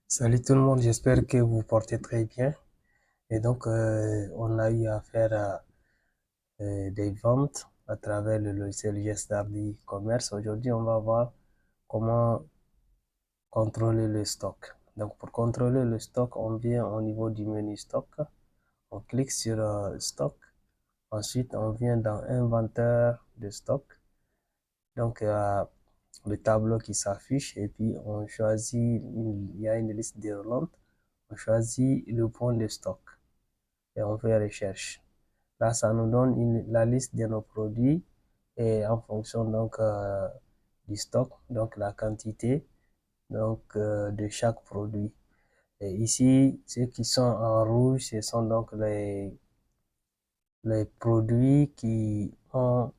Salut tout le monde, j'espère que vous portez très bien. Et donc, on a eu à faire des ventes à travers le logiciel GStardi Commerce. Aujourd'hui, on va voir comment contrôler le stock. Donc, pour contrôler le stock, on vient au niveau du menu stock, on clique sur stock. Ensuite, on vient dans inventaire de stock. Donc, le tableau qui s'affiche et puis on choisit, il y a une liste déroulante. On choisit le point de stock et on fait recherche. Là, ça nous donne la liste de nos produits et en fonction du stock, donc la quantité de chaque produit. Et ici, ceux qui sont en rouge, ce sont donc les produits qui ont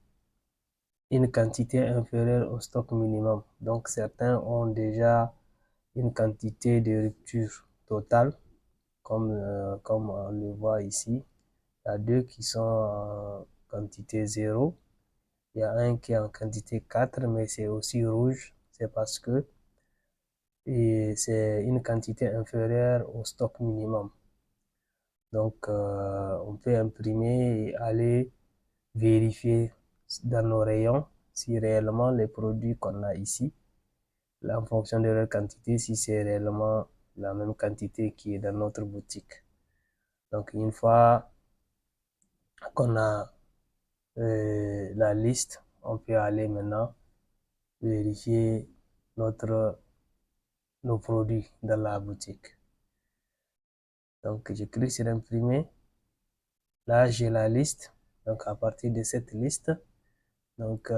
une quantité inférieure au stock minimum. Donc certains ont déjà une quantité de rupture totale, comme on le voit ici. Il y a deux qui sont en quantité zéro. Il y a un qui est en quantité 4, mais c'est aussi rouge. C'est parce que c'est une quantité inférieure au stock minimum. Donc, on peut imprimer et aller vérifier dans nos rayons si réellement les produits qu'on a ici, en fonction de leur quantité, si c'est réellement la même quantité qui est dans notre boutique. Donc, une fois qu'on a la liste, on peut aller maintenant vérifier notre, nos produits dans la boutique. Donc, je clique sur imprimer. Là, j'ai la liste. Donc, à partir de cette liste, donc,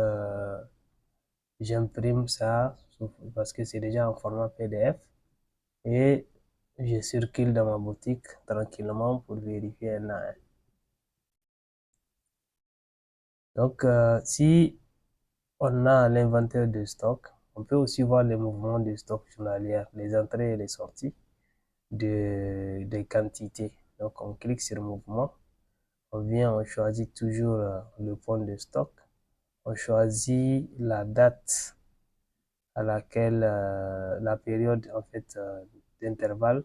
j'imprime ça parce que c'est déjà en format PDF et je circule dans ma boutique tranquillement pour vérifier un à un. Donc, si on a l'inventaire de stock, on peut aussi voir les mouvements de stock journaliers, les entrées et les sorties des quantités. Donc, on clique sur mouvement, on vient, on choisit toujours le point de stock, on choisit la date à laquelle, la période en fait d'intervalle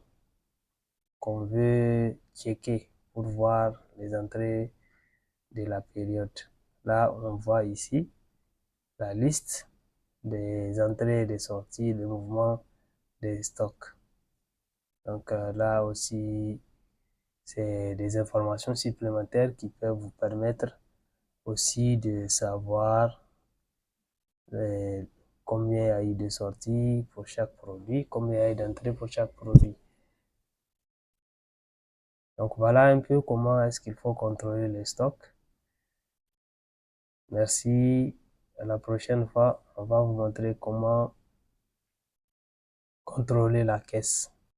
qu'on veut checker pour voir les entrées de la période. Là, on voit ici la liste des entrées et des sorties, le mouvement des stocks. Donc là aussi, c'est des informations supplémentaires qui peuvent vous permettre aussi de savoir euh, combien il y a eu de sorties pour chaque produit, combien il y a eu d'entrées pour chaque produit. Donc voilà un peu comment est-ce qu'il faut contrôler les stocks. Merci. À la prochaine fois, on va vous montrer comment contrôler la caisse.